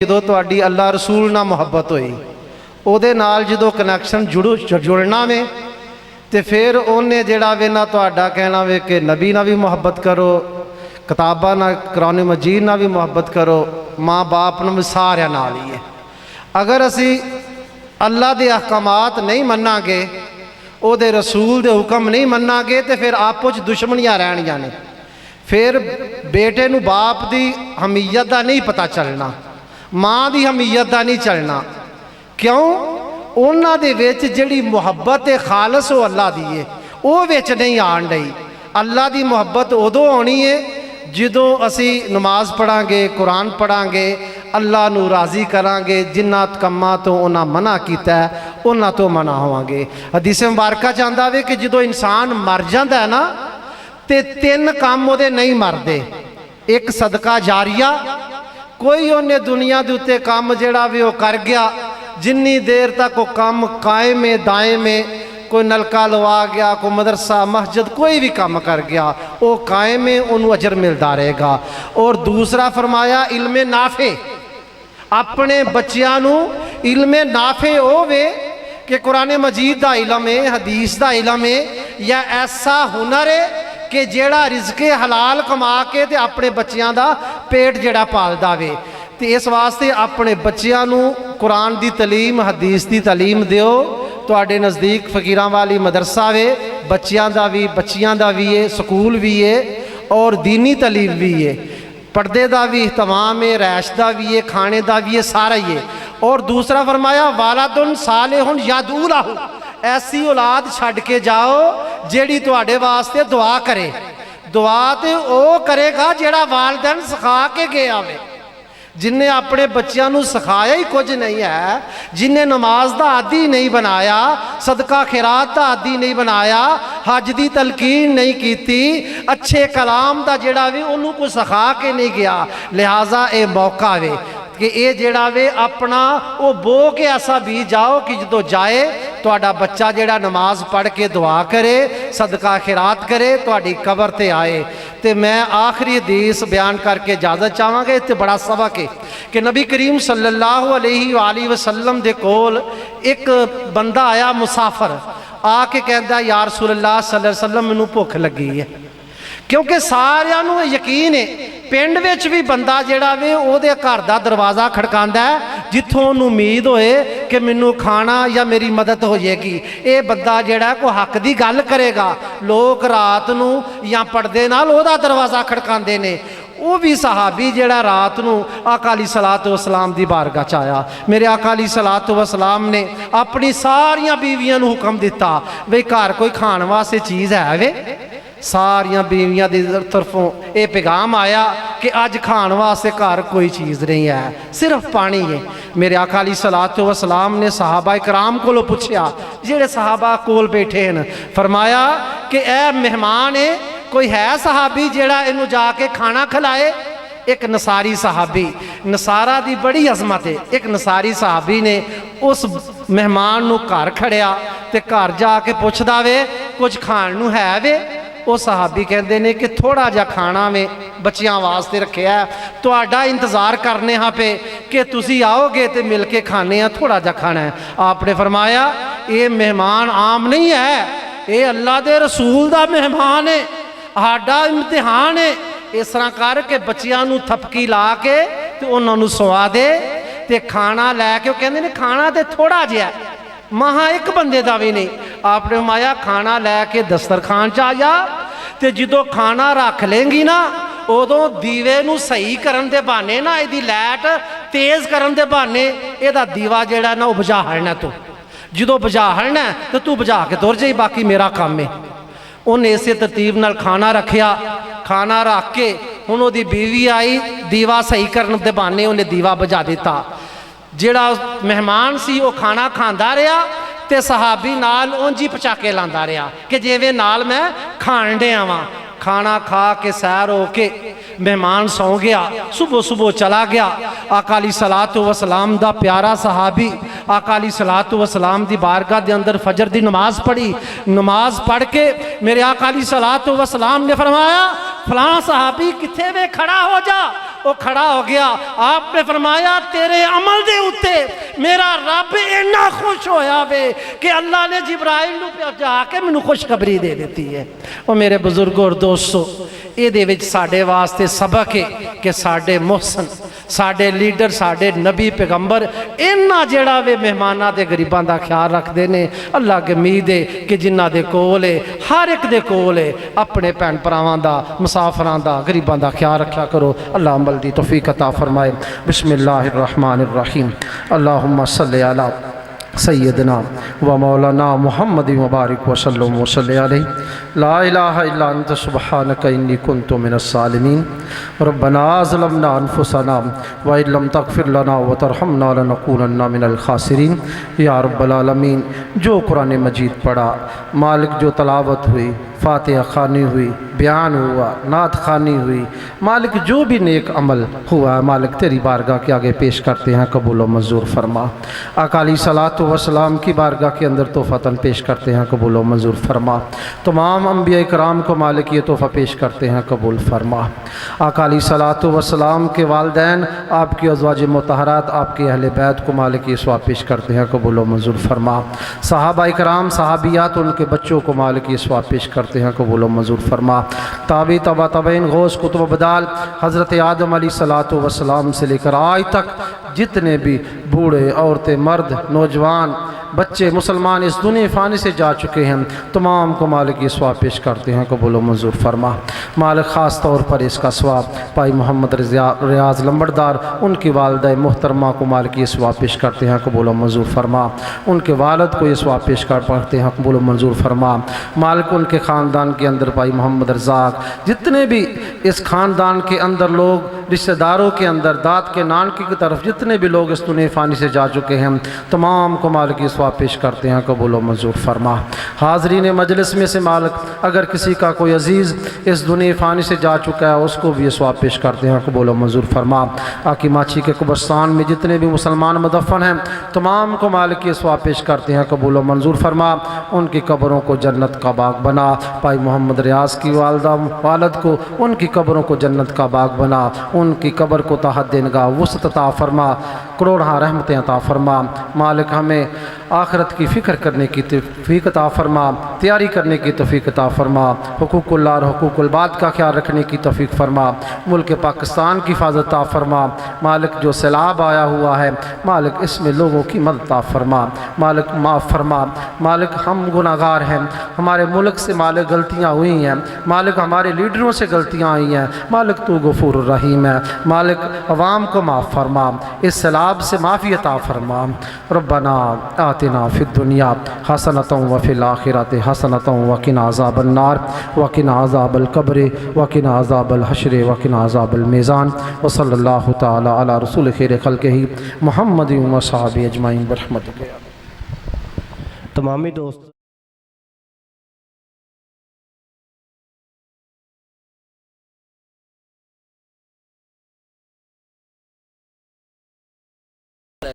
ਜਦੋਂ ਤੁਹਾਡੀ ਅੱਲਾ ਰਸੂਲ ਨਾਲ ਮੁਹੱਬਤ ਹੋਈ, ਉਹਦੇ ਨਾਲ ਜਦੋਂ ਕਨੈਕਸ਼ਨ ਜੁੜਨਾ ਵੇ ਤੇ ਫਿਰ ਉਹਨੇ ਜਿਹੜਾ ਵੇ ਨਾ ਤੁਹਾਡਾ ਕਹਿਣਾ ਵੇ ਕਿ ਨਬੀ ਨਾਲ ਵੀ ਮੁਹੱਬਤ ਕਰੋ, ਕਿਤਾਬਾਂ ਨਾਲ ਕੁਰਾਨ ਮਜੀਦ ਨਾਲ ਵੀ ਮੁਹੱਬਤ ਕਰੋ, ਮਾਂ ਬਾਪ ਨੂੰ ਵੀ ਸਾਰਿਆਂ ਨਾਲ ਹੀ ਹੈ। ਅਗਰ ਅਸੀਂ ਅੱਲਾ ਦੇ ਅਹਿਕਾਮਾਤ ਨਹੀਂ ਮੰਨਾਂਗੇ, ਉਹਦੇ ਰਸੂਲ ਦੇ ਹੁਕਮ ਨਹੀਂ ਮੰਨਾਂਗੇ ਤੇ ਫਿਰ ਆਪੋ 'ਚ ਦੁਸ਼ਮਣੀਆਂ ਰਹਿਣੀਆਂ ਨੇ। ਫਿਰ ਬੇਟੇ ਨੂੰ ਬਾਪ ਦੀ ਹਮੀਅਤ ਦਾ ਨਹੀਂ ਪਤਾ ਚੱਲਣਾ, ਮਾਂ ਦੀ ਹਮੀਅਤ ਦਾ ਨਹੀਂ ਚੱਲਣਾ। ਕਿਉਂ? ਉਹਨਾਂ ਦੇ ਵਿੱਚ ਜਿਹੜੀ ਮੁਹੱਬਤ ਹੈ ਖਾਲਸ ਉਹ ਅੱਲਾ ਦੀ ਹੈ, ਉਹ ਵਿੱਚ ਨਹੀਂ ਆਣ ਰਹੀ। ਅੱਲਾ ਦੀ ਮੁਹੱਬਤ ਉਦੋਂ ਆਉਣੀ ਹੈ ਜਦੋਂ ਅਸੀਂ ਨਮਾਜ਼ ਪੜ੍ਹਾਂਗੇ, ਕੁਰਾਨ ਪੜ੍ਹਾਂਗੇ, ਅੱਲਾ ਨੂੰ ਰਾਜ਼ੀ ਕਰਾਂਗੇ, ਜਿਨ੍ਹਾਂ ਕੰਮਾਂ ਤੋਂ ਉਹਨਾਂ ਮਨਾ ਕੀਤਾ ਉਹਨਾਂ ਤੋਂ ਮਨਾ ਹੋਵਾਂਗੇ। ਹਦੀਸ ਮੁਬਾਰਕਾ 'ਚ ਆਉਂਦਾ ਵੇ ਕਿ ਜਦੋਂ ਇਨਸਾਨ ਮਰ ਜਾਂਦਾ ਹੈ ਨਾ ਤੇ 3 ਕੰਮ ਉਹਦੇ ਨਹੀਂ ਮਰਦੇ। ਇੱਕ ਸਦਕਾ ਜਾਰੀਆ, ਕੋਈ ਉਹਨੇ ਦੁਨੀਆ ਦੇ ਉੱਤੇ ਕੰਮ ਜਿਹੜਾ ਵੀ ਉਹ ਕਰ ਗਿਆ, ਜਿੰਨੀ ਦੇਰ ਤੱਕ ਉਹ ਕੰਮ ਕਾਇਮ ਹੈ ਦਾਇਮ ਹੈ, ਕੋਈ ਨਲਕਾ ਲਵਾ ਗਿਆ, ਕੋਈ ਮਦਰਸਾ ਮਸਜਿਦ ਕੋਈ ਵੀ ਕੰਮ ਕਰ ਗਿਆ, ਉਹ ਕਾਇਮ ਹੈ, ਉਹਨੂੰ ਅਜਰ ਮਿਲਦਾ ਰਹੇਗਾ। ਔਰ ਦੂਸਰਾ ਫਰਮਾਇਆ ਇਲਮੇ ਨਾਫੇ, ਆਪਣੇ ਬੱਚਿਆਂ ਨੂੰ ਇਲਮੇ ਨਾਫੇ ਹੋਵੇ ਕਿ ਕੁਰਾਨ ਮਜੀਦ ਦਾ ਇਲਮ ਹੈ, ਹਦੀਸ ਦਾ ਇਲਮ ਹੈ, ਜਾਂ ਐਸਾ ਹੁਨਰ ਹੈ ਕਿ ਜਿਹੜਾ ਰਿਜ਼ਕੇ ਹਲਾਲ ਕਮਾ ਕੇ ਤੇ ਆਪਣੇ ਬੱਚਿਆਂ ਦਾ ਪੇਟ ਜਿਹੜਾ ਪਾਲਦਾ ਵੇ। ਤੇ ਇਸ ਵਾਸਤੇ ਆਪਣੇ ਬੱਚਿਆਂ ਨੂੰ ਕੁਰਾਨ ਦੀ ਤਾਲੀਮ, ਹਦੀਸ ਦੀ ਤਾਲੀਮ ਦਿਓ। ਤੁਹਾਡੇ ਨਜ਼ਦੀਕ ਫਕੀਰਾਂ ਵਾਲੀ ਮਦਰਸਾ ਵੇ, ਬੱਚਿਆਂ ਦਾ ਵੀ, ਬੱਚੀਆਂ ਦਾ ਵੀ ਹੈ, ਸਕੂਲ ਵੀ ਹੈ ਔਰ ਦੀਨੀ ਤਾਲੀਮ ਵੀ ਹੈ, ਪਰਦੇ ਦਾ ਵੀ ਇਹਤਮਾਮ ਹੈ, ਰੈਸ਼ ਦਾ ਵੀ ਹੈ, ਖਾਣੇ ਦਾ ਵੀ ਹੈ, ਸਾਰਾ ਹੀ ਹੈ। ਔਰ ਦੂਸਰਾ ਫਰਮਾਇਆ ਵਾਲਦੁਨ ਸਾਲਿਹੁਨ ਯਦਊ ਲਹੁ, ऐसी औलाद छड़ के जाओ जेड़ी तुहाडे वास्ते दुआ करे। दुआ तो वो करेगा जेड़ा वालदैन सिखा के गया वे। जिन्हें अपने बच्चों को सिखाया ही कुछ नहीं है, जिन्हें नमाज का आदी नहीं बनाया, सदका खैरात का आदी नहीं बनाया, हज की तलकीन नहीं की, अच्छे कलाम का जेड़ा वे उन्होंने कुछ सिखा के नहीं गया। लिहाजा ये मौका वे कि ये जेड़ा वे अपना वो बो के ऐसा बीज जाओ कि जो जाए तुहाडा बच्चा जेड़ा नमाज पढ़ के दुआ करे, सदका खैरात करे, तुहाडी कबर ते आए। तो मैं आखिरी हदीस बयान करके इजाजत चाहांगा। इत्थे बड़ा सबक है कि नबी करीम सल्लल्लाहु अलैहि वसल्लम दे कोल एक बंदा आया मुसाफर, आके कहंदा या रसूल अल्लाह सल्लल्लाहु अलैहि वसल्लम मैनूं भुख लगी है। क्योंकि सारिਆਂ ਨੂੰ यकीन है पिंड विच भी बंदा जिहड़ा वे ਉਹਦੇ घर ਦਾ दरवाज़ा खड़कांदा है जिथों ਉਹਨੂੰ उम्मीद होए कि मैनू खाना या मेरी मदद हो जाएगी। ये बंदा जिहड़ा कोई हक की गल करेगा, लोग रात नूं या पर्दे नाल ਉਹਦਾ दरवाज़ा खड़कांदे ने। वो भी सहाबी जिहड़ा रात नूं आका अली सलातो वसलाम दी बारगाह च आया। मेरे आका अली सलातो वसलाम ने अपनी सारियां बीवियां नूं हुक्म दिता बई घर कोई खाण वास्ते चीज़ है वे। सारियां बीवियां की तरफों ये पैगाम आया कि अज खाण वास्ते घर कोई चीज़ नहीं है, सिर्फ पानी है। मेरे आका अली सलातो वसलाम ने सहाबा इकराम कोलों पुछया, जेड़े सहाबा कोल बैठे हैं, फरमाया कि ए मेहमान है, कोई है सहाबी जेड़ा इनू जाके खाना खिलाए। एक नसारी सहाबी, नसारा दी बड़ी अजमत है, एक नसारी सहाबी ने उस मेहमान नू घर खड़िया ते घर जाके पुछदा वे कुछ खाण नू है वे। वो सहाबी कहते हैं कि थोड़ा जा खाना में बच्चियां वास्ते रखा है, तुहाडा इंतज़ार करने हाँ पे कि तुसी आओगे तो मिल के खाने, थोड़ा जा खाना है। आपने फरमाया ये मेहमान आम नहीं है, ये अल्लाह के रसूल का मेहमान है, साडा इम्तिहान है। इस तरह करके बच्चियां नूं थपकी ला के तो उन्होंने सुवा दे ते खाना लैके कहते हैं खाना तो थोड़ा जिहा, महा एक बंदे का भी नहीं। आपने माया खाना लैके दस्तरखान च आ जा, तो जो खाना रख लेंगी ना उदों दीवे नूं सही करन दे बहाने ना इहदी लाइट तेज़ करन दे बहाने इहदा दीवा जिहड़ा ना बुझा हड़ना। तू जो बुझा हड़ना तो तू बुझा के तुर जाई, बाकी मेरा काम है। उन्हें इस तरतीब नाल खाना रखिया, खाना रख के हुण उहदी बीवी आई, दीवा सही करन दे बहाने उन्हें दीवा बुझा दिता। जिहड़ा मेहमान सी वो खाना खांदा रहा ते सहाबी नाल उंज ही पचाके लांदा रहा कि जिवें नाल मैं खाण डिया वां। खाना खा के सैर हो के मेहमान सौ गया, सुबह सुबह चला गया। आका अली सलातो वसलाम दा प्यारा सहाबी आका अली सलातो वसलाम दी बारगाह दे अंदर फजर दी नमाज पढ़ी। नमाज पढ़ के मेरे आका अली सलातो वसलाम ने फरमाया फलां सहाबी किथे वे खड़ा हो जा। وہ کھڑا ہو گیا. آپ نے فرمایا تیرے عمل دے اتے میرا رب اتنا خوش ہویا وے کہ اللہ نے جبرائیل نو جا کے مینوں خوشخبری دے دیتی ہے. وہ میرے بزرگوں اور دوستو یہ دے وچ ساڈے واسطے سبق ہے کہ ساڈے محسن ساڈے لیڈر ساڈے نبی پیغمبر انہاں جڑا وے مہماناں تے غریباں دا خیال رکھدے نے. اللہ کے امید ہے کہ جنہاں دے کول ہے ہر ایک دے کول ہے اپنے بھن بھراواں دا مسافراں دا غریباں دا خیال رکھیا کرو. اللہ عمل دی توفیق عطا فرمائے. بسم اللہ الرحمن الرحیم. اللہم صلی علی سیدنا و مولانا محمد مبارک وسلم وصلی علیہ. لا الہ الا انت سبحانک انی کنت من الظالمین. ربنا ظلمنا انفسنا وان لم تغفر لنا وترحمنا لنکونن من الخاسرین. یا رب العالمین جو قرآن مجید پڑھا مالک جو تلاوت ہوئی فاتحہ خوانی ہوئی بیان ہوا نعت خوانی ہوئی مالک جو بھی نیک عمل ہوا ہے مالک تیری بارگاہ کے آگے پیش کرتے ہیں قبول و منظور فرما. آقا علیہ الصلوۃ والسلام کی بارگاہ کے اندر تحفتاً پیش کرتے ہیں قبول و منظور فرما. تمام انبیاء کرام کو مالک یہ تحفہ پیش کرتے ہیں قبول فرما. آقا علیہ الصلوۃ والسلام کے والدین آپ کی ازواج مطہرات آپ کے اہل بیت کو مالک یہ ثواب پیش کرتے ہیں قبول و منظور فرما. صحابہ کرام صحابیات ان کے بچوں کو مالک یہ ثواب پیش کرتے ہیں قبول و منظور فرما. تابعی تبع تابعین غوث کتب بدال حضرت آدم علیہ الصلوۃ والسلام سے لے کر آج تک جتنے بھی بوڑھے عورتیں مرد نوجوان بچے مسلمان اس دنیا فانی سے جا چکے ہیں تمام کو مالک یہ ثواب پیش کرتے ہیں قبول و منظور فرما. مالک خاص طور پر اس کا ثواب بھائی محمد ریاض لمبردار ان کی والدہ محترمہ کو مالک یہ ثواب پیش کرتے ہیں قبول و منظور فرما. ان کے والد کو یہ ثواب پیش کرتے ہیں قبول و منظور فرما. مالک ان کے خاندان کے اندر بھائی محمد رزاق جتنے بھی اس خاندان کے اندر لوگ رشتہ داروں کے اندر داد کے نانکی کی طرف جتنے بھی لوگ اس دنیا فانی سے جا چکے ہیں تمام کو مالک یہ ثواب پیش کرتے ہیں قبول و منظور فرما. حاضرین مجلس میں سے مالک اگر کسی کا کوئی عزیز اس دنیا فانی سے جا چکا ہے اس کو بھی یہ ثواب پیش کرتے ہیں قبول و منظور فرما. آقی ماچھی کے قبرستان میں جتنے بھی مسلمان مدفن ہیں تمام کو مالک یہ ثواب پیش کرتے ہیں قبول و منظور فرما. ان کی قبروں کو جنت کا باغ بنا. بھائی محمد ریاض کی والدہ والد کو ان کی قبروں کو جنت کا باغ بنا. ان کی قبر کو تحت نگاہ وسط عطا فرما. کروڑہا رحمتیں عطا فرما. مالک ہمیں آخرت کی فکر کرنے کی توفیق عطا فرما. تیاری کرنے کی توفیق عطا فرما. حقوق اللہ اور حقوق العباد کا خیال رکھنے کی توفیق فرما. ملک پاکستان کی حفاظت عطا فرما. مالک جو سیلاب آیا ہوا ہے مالک اس میں لوگوں کی مدد عطا فرما. مالک معاف فرما. مالک ہم گناہگار ہیں ہمارے ملک سے مالک غلطیاں ہوئی ہیں مالک ہمارے لیڈروں سے غلطیاں ہوئی ہیں مالک تو غفور الرحیم ہے. مالک عوام کو معاف فرما. اس سیلاب سے معافی عطا فرما. ربنا آتنا فی الدنیا حسنۃ وفی الآخرۃ حسنۃ وقنا عذاب النار وقنا عذاب القبر وقنا عذاب الحشر وقنا عذاب المیزان. وصلی اللہ تعالی علی رسول خیر خلقہ محمد و صحابہ اجمعین برحمتک. تمامی دوست